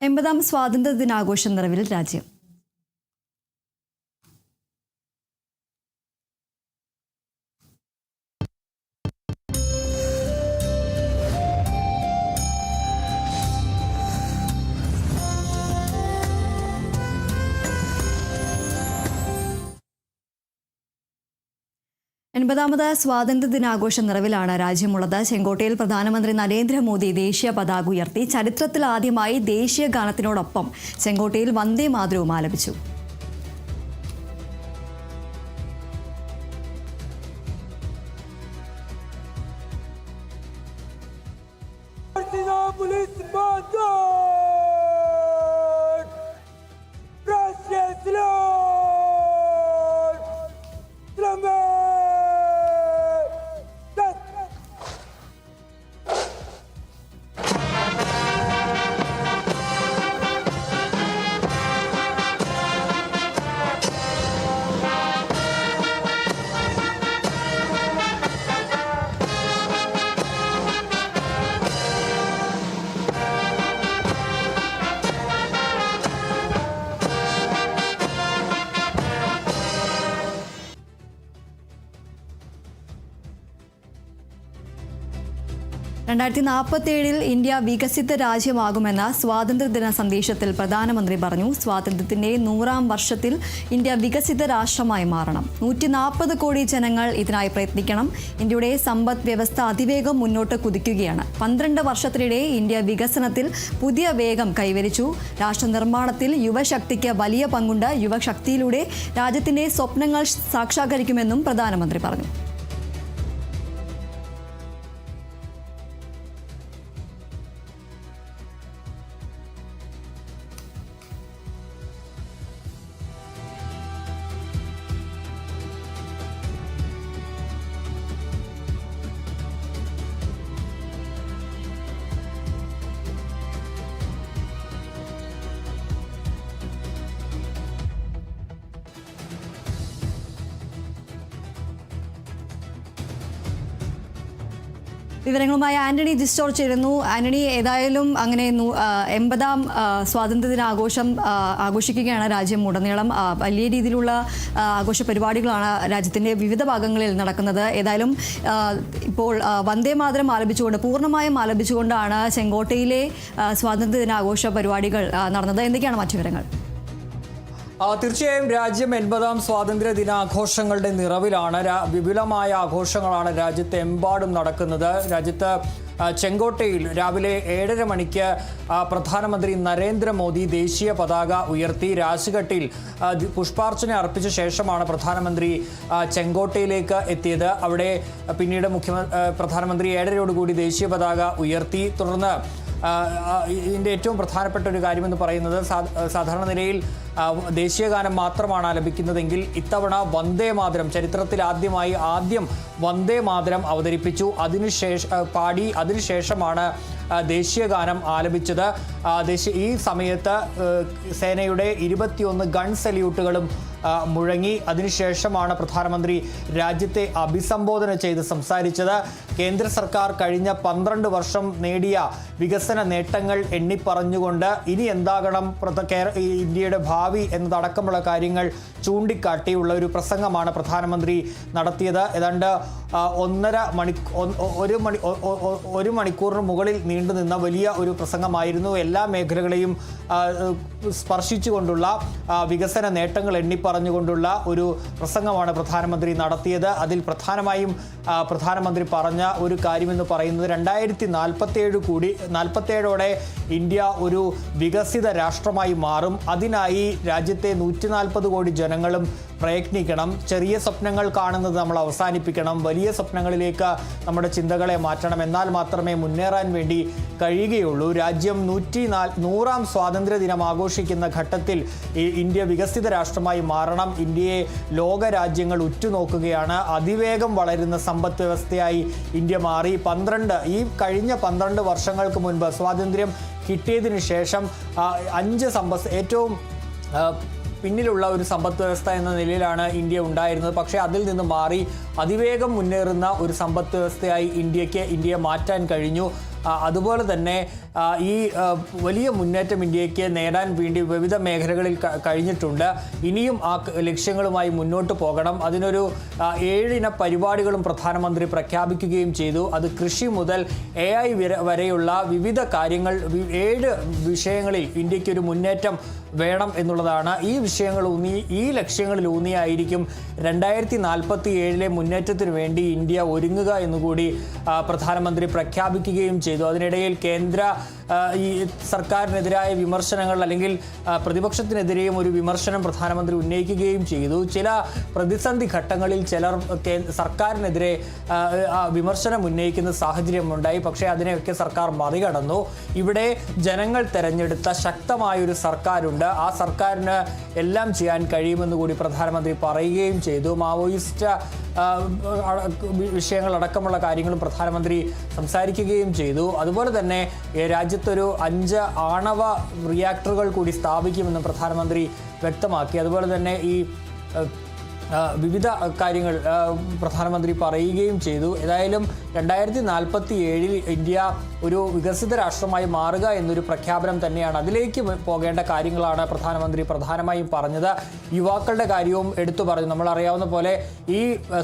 80ാം സ്വാതന്ത്ര്യ ദിനാഘോഷം നിറവിൽ രാജ്യം. എൺപതാമത് സ്വാതന്ത്ര്യ ദിനാഘോഷ നിറവിലാണ് രാജ്യമുള്ളത്. ചെങ്കോട്ടയിൽ പ്രധാനമന്ത്രി നരേന്ദ്രമോദി ദേശീയ പതാക ഉയർത്തി. ചരിത്രത്തിൽ ആദ്യമായി ദേശീയ ഗാനത്തിനോടൊപ്പം ചെങ്കോട്ടയിൽ വന്ദേ മാതരവും ആലപിച്ചു. രണ്ടായിരത്തി 47 ഇന്ത്യ വികസിത രാജ്യമാകുമെന്ന സ്വാതന്ത്ര്യദിന സന്ദേശത്തിൽ പ്രധാനമന്ത്രി പറഞ്ഞു. സ്വാതന്ത്ര്യത്തിന്റെ 100ാം വർഷത്തിൽ ഇന്ത്യ വികസിത രാഷ്ട്രമായി മാറണം. 140 കോടി ജനങ്ങൾ ഇതിനായി പ്രയത്നിക്കണം. ഇന്ത്യയുടെ സമ്പദ് വ്യവസ്ഥ അതിവേഗം മുന്നോട്ട് കുതിക്കുകയാണ്. 12 വർഷത്തിനിടെ ഇന്ത്യ വികസനത്തിൽ പുതിയ വേഗം കൈവരിച്ചു. രാഷ്ട്ര നിർമ്മാണത്തിൽ യുവശക്തിക്ക് വലിയ പങ്കുണ്ട്. യുവശക്തിയിലൂടെ രാജ്യത്തിന്റെ സ്വപ്നങ്ങൾ സാക്ഷാത്കരിക്കുമെന്നും പ്രധാനമന്ത്രി പറഞ്ഞു. വിവരങ്ങളുമായി ആന്റണി ജിസ്റ്റോർ ചേരുന്നു. ആന്റണി, ഏതായാലും അങ്ങനെ 80ാം സ്വാതന്ത്ര്യ ദിനാഘോഷം ആഘോഷിക്കുകയാണ് രാജ്യം ഉടനീളം. വലിയ രീതിയിലുള്ള ആഘോഷ പരിപാടികളാണ് രാജ്യത്തിൻ്റെ വിവിധ ഭാഗങ്ങളിൽ നടക്കുന്നത്. ഏതായാലും ഇപ്പോൾ വന്ദേ മാതരം ആലപിച്ചുകൊണ്ട്, പൂർണ്ണമായും ആലപിച്ചുകൊണ്ടാണ് ചെങ്കോട്ടയിലെ സ്വാതന്ത്ര്യ ദിനാഘോഷ പരിപാടികൾ നടന്നത്. എന്തൊക്കെയാണ് മറ്റു വിവരങ്ങൾ? തീർച്ചയായും രാജ്യം 80ാം സ്വാതന്ത്ര്യ ദിനാഘോഷങ്ങളുടെ നിറവിലാണ്. വിപുലമായ ആഘോഷങ്ങളാണ് രാജ്യത്തെമ്പാടും നടക്കുന്നത്. രാജ്യത്ത് ചെങ്കോട്ടയിൽ രാവിലെ 7:30 മണിക്ക് പ്രധാനമന്ത്രി നരേന്ദ്രമോദി ദേശീയ പതാക ഉയർത്തി. രാജ്ഘട്ടിൽ പുഷ്പാർച്ചന അർപ്പിച്ച ശേഷമാണ് പ്രധാനമന്ത്രി ചെങ്കോട്ടയിലേക്ക് എത്തിയത്. അവിടെ പിന്നീട് പ്രധാനമന്ത്രി 7:30 ദേശീയ പതാക ഉയർത്തി. തുടർന്ന് ഇതിൻ്റെ ഏറ്റവും പ്രധാനപ്പെട്ട ഒരു കാര്യമെന്ന് പറയുന്നത്, സാധാരണ നിലയിൽ ദേശീയഗാനം മാത്രമാണ് ആലപിക്കുന്നതെങ്കിൽ ഇത്തവണ വന്ദേ മാതരം, ചരിത്രത്തിൽ ആദ്യം വന്ദേ മാതരം അവതരിപ്പിച്ചു. അതിനുശേഷമാണ് ദേശീയഗാനം ആലപിച്ചത്. ഈ സമയത്ത് സേനയുടെ 21 ഗൺ സല്യൂട്ടുകളും മുഴങ്ങി. അതിനുശേഷമാണ് പ്രധാനമന്ത്രി രാജ്യത്തെ അഭിസംബോധന ചെയ്ത് സംസാരിച്ചത്. കേന്ദ്ര സർക്കാർ കഴിഞ്ഞ 12 വർഷം നേടിയ വികസന നേട്ടങ്ങൾ എണ്ണിപ്പറഞ്ഞുകൊണ്ട് ഇനി എന്താകണം ഇന്ത്യയുടെ ഭാവി എന്നതടക്കമുള്ള കാര്യങ്ങൾ ചൂണ്ടിക്കാട്ടിയുള്ള ഒരു പ്രസംഗമാണ് പ്രധാനമന്ത്രി നടത്തിയത്. ഏതാണ്ട് 1 മണിക്കൂറിന് മുകളിൽ നീണ്ടുനിന്ന വലിയ ഒരു പ്രസംഗമായിരുന്നു. എല്ലാ മേഖലകളെയും സ്പർശിച്ചുകൊണ്ടുള്ള വികസന നേട്ടങ്ങൾ എണ്ണിപ്പറഞ്ഞുകൊണ്ടുള്ള ഒരു പ്രസംഗമാണ് പ്രധാനമന്ത്രി നടത്തിയത്. അതിൽ പ്രധാനമായും പ്രധാനമന്ത്രി പറഞ്ഞ ഒരു കാര്യമെന്ന് പറയുന്നത് 2047ഓടെ ഇന്ത്യ ഒരു വികസിത രാഷ്ട്രമായി മാറും. അതിനായി രാജ്യത്തെ 140 കോടി ജനങ്ങളും പ്രയത്നിക്കണം. ചെറിയ സ്വപ്നങ്ങൾ കാണുന്നത് നമ്മൾ അവസാനിപ്പിക്കണം. വലിയ സ്വപ്നങ്ങളിലേക്ക് നമ്മുടെ ചിന്തകളെ മാറ്റണം. എന്നാൽ മാത്രമേ മുന്നേറാൻ വേണ്ടി കഴിയുകയുള്ളൂ. രാജ്യം 100ാം സ്വാതന്ത്ര്യ ദിനം ആഘോഷിക്കുന്ന ഘട്ടത്തിൽ ഇന്ത്യ വികസിത രാഷ്ട്രമായി മാറണം. ഇന്ത്യയെ ലോകരാജ്യങ്ങൾ ഉറ്റുനോക്കുകയാണ്. അതിവേഗം വളരുന്ന സമ്പദ് വ്യവസ്ഥയായി ഇന്ത്യ മാറി. ഈ കഴിഞ്ഞ 12 വർഷങ്ങൾക്ക് മുൻപ് സ്വാതന്ത്ര്യം കിട്ടിയതിന് ശേഷം ഏറ്റവും പിന്നിലുള്ള ഒരു സമ്പദ് വ്യവസ്ഥ എന്ന നിലയിലാണ് ഇന്ത്യ ഉണ്ടായിരുന്നത്. പക്ഷേ അതിൽ നിന്ന് മാറി അതിവേഗം മുന്നേറുന്ന ഒരു സമ്പദ് വ്യവസ്ഥയായി ഇന്ത്യയെ മാറ്റാൻ കഴിഞ്ഞു. അതുപോലെ തന്നെ ഈ വലിയ മുന്നേറ്റം ഇന്ത്യക്ക് നേടാൻ വേണ്ടി വിവിധ മേഖലകളിൽ കഴിഞ്ഞിട്ടുണ്ട്. ഇനിയും ആ ലക്ഷ്യങ്ങളുമായി മുന്നോട്ട് പോകണം. അതിനൊരു 7 ഇന പരിപാടികളും പ്രധാനമന്ത്രി പ്രഖ്യാപിക്കുകയും ചെയ്തു. അത് കൃഷി മുതൽ AI വരെയുള്ള വിവിധ കാര്യങ്ങൾ 7 വിഷയങ്ങളിൽ ഇന്ത്യക്കൊരു മുന്നേറ്റം വേണം എന്നുള്ളതാണ്. ഈ വിഷയങ്ങൾ ഈ ലക്ഷ്യങ്ങളിൽ ഊന്നിയായിരിക്കും 2047 മുന്നേറ്റത്തിന് വേണ്ടി ഇന്ത്യ ഒരുങ്ങുക എന്നുകൂടി പ്രധാനമന്ത്രി പ്രഖ്യാപിക്കുകയും ചെയ്തു. അതിനിടയിൽ കേന്ദ്ര ഈ സർക്കാരിനെതിരായ വിമർശനങ്ങൾ അല്ലെങ്കിൽ പ്രതിപക്ഷത്തിനെതിരെയും ഒരു വിമർശനം പ്രധാനമന്ത്രി ഉന്നയിക്കുകയും ചെയ്തു. ചില പ്രതിസന്ധി ഘട്ടങ്ങളിൽ ചിലർ സർക്കാരിനെതിരെ വിമർശനം ഉന്നയിക്കുന്ന സാഹചര്യമുണ്ടായി. പക്ഷേ അതിനെയൊക്കെ സർക്കാർ മറികടന്നു. ഇവിടെ ജനങ്ങൾ തെരഞ്ഞെടുത്ത ശക്തമായൊരു സർക്കാരുണ്ട്. ആ സർക്കാരിന് എല്ലാം ചെയ്യാൻ കഴിയുമെന്ന് കൂടി പ്രധാനമന്ത്രി പറയുകയും ചെയ്തു. മാവോയിസ്റ്റ് വിഷയങ്ങളടക്കമുള്ള കാര്യങ്ങളും പ്രധാനമന്ത്രി സംസാരിക്കുകയും ചെയ്തു. അതുപോലെ തന്നെ രാജ്യത്തൊരു 5 ആണവ റിയാക്ടറുകൾ കൂടി സ്ഥാപിക്കുമെന്നും പ്രധാനമന്ത്രി വ്യക്തമാക്കി. അതുപോലെ തന്നെ ഈ വിവിധ കാര്യങ്ങൾ പ്രധാനമന്ത്രി പറയുകയും ചെയ്തു. ഏതായാലും 2047 ഇന്ത്യ ഒരു വികസിത രാഷ്ട്രമായി മാറുക എന്നൊരു പ്രഖ്യാപനം തന്നെയാണ്. അതിലേക്ക് പോകേണ്ട കാര്യങ്ങളാണ് പ്രധാനമന്ത്രി പ്രധാനമായും പറഞ്ഞത്. യുവാക്കളുടെ കാര്യവും എടുത്തു പറഞ്ഞു. നമ്മൾ അറിയാവുന്ന പോലെ ഈ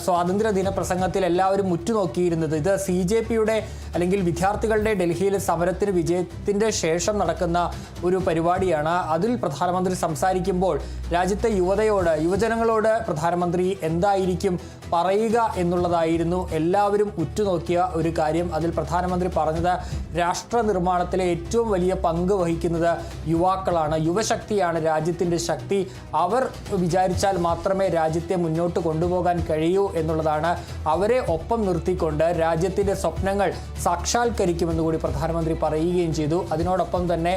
സ്വാതന്ത്ര്യദിന പ്രസംഗത്തിൽ എല്ലാവരും ഉറ്റുനോക്കിയിരുന്നത് ഇത് CJPയുടെ അല്ലെങ്കിൽ വിദ്യാർത്ഥികളുടെ ഡൽഹിയിലെ സമരത്തിന് വിജയത്തിൻ്റെ ശേഷം നടക്കുന്ന ഒരു പരിപാടിയാണ്. അതിൽ പ്രധാനമന്ത്രി സംസാരിക്കുമ്പോൾ രാജ്യത്തെ യുവജനങ്ങളോട് പ്രധാനമന്ത്രി എന്തായിരിക്കും പറയുക എന്നുള്ളതായിരുന്നു എല്ലാവരും ഉറ്റുനോക്കിയ ഒരു കാര്യം. അതിൽ പ്രധാനമന്ത്രി പറഞ്ഞത് രാഷ്ട്ര നിർമ്മാണത്തിലെ ഏറ്റവും വലിയ പങ്ക് വഹിക്കുന്നത് യുവാക്കളാണ്. യുവശക്തിയാണ് രാജ്യത്തിൻ്റെ ശക്തി. അവർ വിചാരിച്ചാൽ മാത്രമേ രാജ്യത്തെ മുന്നോട്ട് കൊണ്ടുപോകാൻ കഴിയൂ എന്നുള്ളതാണ്. അവരെ ഒപ്പം നിർത്തിക്കൊണ്ട് രാജ്യത്തിൻ്റെ സ്വപ്നങ്ങൾ സാക്ഷാത്കരിക്കുമെന്ന് കൂടി പ്രധാനമന്ത്രി പറയുകയും ചെയ്തു. അതിനോടൊപ്പം തന്നെ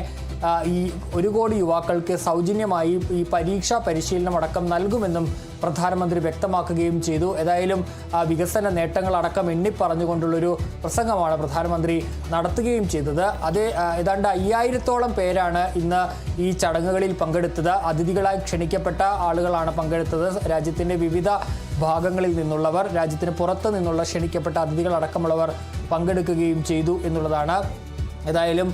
ഈ 1 കോടി യുവാക്കൾക്ക് സൗജന്യമായി ഈ പരീക്ഷാ പരിശീലനം അടക്കം നൽകുമെന്നും പ്രധാനമന്ത്രി വ്യക്തമാക്കുകയും ചെയ്തു. ഏതായാലും വികസന നേട്ടങ്ങളടക്കം എണ്ണിപ്പറഞ്ഞുകൊണ്ടുള്ളൊരു പ്രസംഗമാണ് പ്രധാനമന്ത്രി നടത്തുകയും ചെയ്തത്. ഏതാണ്ട് 5000-ഓളം പേരാണ് ഇന്ന് ഈ ചടങ്ങുകളിൽ പങ്കെടുത്തത്. അതിഥികളായി ക്ഷണിക്കപ്പെട്ട ആളുകളാണ് പങ്കെടുത്തത്. രാജ്യത്തിൻ്റെ വിവിധ ഭാഗങ്ങളിൽ നിന്നുള്ളവർ, രാജ്യത്തിന് പുറത്ത് നിന്നുള്ള ക്ഷണിക്കപ്പെട്ട അതിഥികളടക്കമുള്ളവർ പങ്കെടുക്കുകയും ചെയ്തു എന്നുള്ളതാണ്. ഏതായാലും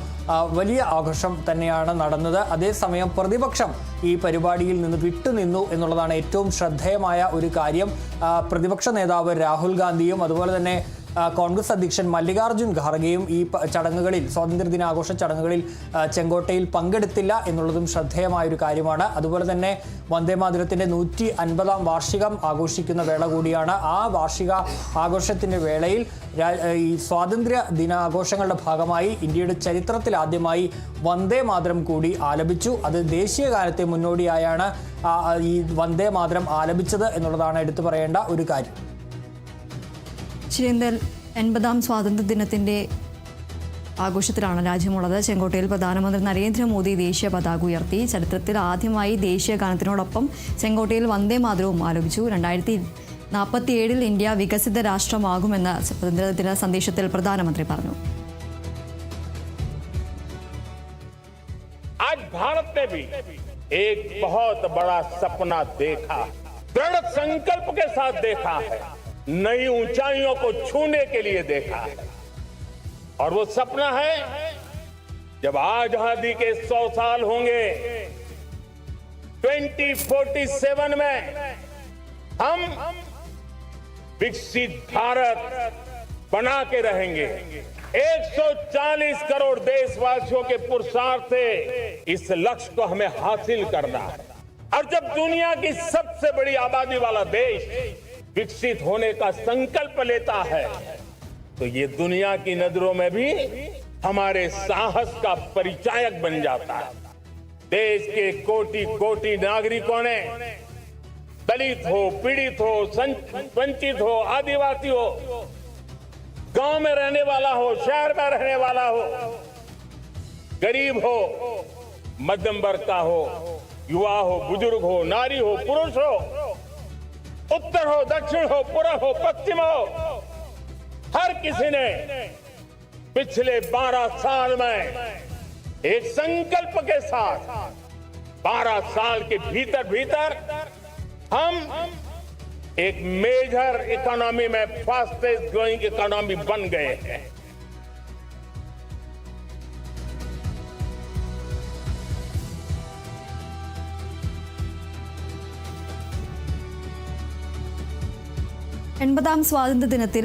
വലിയ ആഘോഷം തന്നെയാണ് നടന്നത്. അതേസമയം പ്രതിപക്ഷം ഈ പരിപാടിയിൽ നിന്ന് വിട്ടുനിന്നു എന്നുള്ളതാണ് ഏറ്റവും ശ്രദ്ധേയമായ ഒരു കാര്യം. പ്രതിപക്ഷ നേതാവ് രാഹുൽ ഗാന്ധിയും അതുപോലെ തന്നെ കോൺഗ്രസ് അധ്യക്ഷൻ മല്ലികാർജ്ജുൻ ഖാർഗെയും ഈ ചടങ്ങുകളിൽ, സ്വാതന്ത്ര്യദിനാഘോഷ ചടങ്ങുകളിൽ ചെങ്കോട്ടയിൽ പങ്കെടുത്തില്ല എന്നുള്ളതും ശ്രദ്ധേയമായൊരു കാര്യമാണ്. അതുപോലെ തന്നെ വന്ദേമാതരത്തിൻ്റെ 150-ാം വാർഷികം ആഘോഷിക്കുന്ന വേള കൂടിയാണ്. ആ വാർഷിക ആഘോഷത്തിൻ്റെ വേളയിൽ ഈ സ്വാതന്ത്ര്യ ദിനാഘോഷങ്ങളുടെ ഭാഗമായി ഇന്ത്യയുടെ ചരിത്രത്തിൽ ആദ്യമായി വന്ദേമാതരം കൂടി ആലപിച്ചു. അത് ദേശീയ ഗാനത്തെ മുന്നോടിയായാണ് ഈ വന്ദേമാതരം ആലപിച്ചത് എന്നുള്ളതാണ് എടുത്തു പറയേണ്ട ഒരു കാര്യം. ശരി, 80-ാം സ്വാതന്ത്ര്യദിനത്തിൻ്റെ ആഘോഷത്തിലാണ് രാജ്യമുള്ളത്. ചെങ്കോട്ടയിൽ പ്രധാനമന്ത്രി നരേന്ദ്രമോദി ദേശീയ പതാക ഉയർത്തി. ചരിത്രത്തിൽ ആദ്യമായി ദേശീയ ഗാനത്തിനോടൊപ്പം ചെങ്കോട്ടയിൽ വന്ദേമാതരവും ആലപിച്ചു. 2047 ഇന്ത്യ വികസിത രാഷ്ട്രമാകുമെന്ന് സ്വാതന്ത്ര്യദിന സന്ദേശത്തിൽ പ്രധാനമന്ത്രി പറഞ്ഞു. आज भारत ने भी एक बहुत बड़ा सपना देखा, दृढ़ संकल्प के साथ देखा है, नई ऊंचाइयों को छूने के लिए देखा है. और वो सपना है जब आजादी के 100 साल होंगे 2047 में हम विकसित भारत बना के रहेंगे. 140 करोड़ देशवासियों के पुरुषार्थ से इस लक्ष्य को हमें हासिल करना है. और जब दुनिया की सबसे बड़ी आबादी वाला देश विकसित होने का संकल्प लेता है तो ये दुनिया की नजरों में भी हमारे साहस का परिचायक बन जाता है. देश के कोटि कोटि नागरिकों ने, दलित हो, पीड़ित हो, वंचित हो, आदिवासी हो, गांव में रहने वाला हो, शहर में रहने वाला हो, गरीब हो, मध्यम वर्ग का हो, युवा हो, बुजुर्ग हो, नारी हो, पुरुष हो, उत्तर हो, दक्षिण हो, पूर्व हो, पश्चिम हो, हर किसी ने पिछले 12 साल में एक संकल्प के साथ 12 साल के भीतर हम एक मेजर इकोनॉमी में फास्टेस्ट ग्रोइंग इकोनॉमी बन गए हैं. 80ാം സ്വാതന്ത്ര്യ ദിനത്തിൽ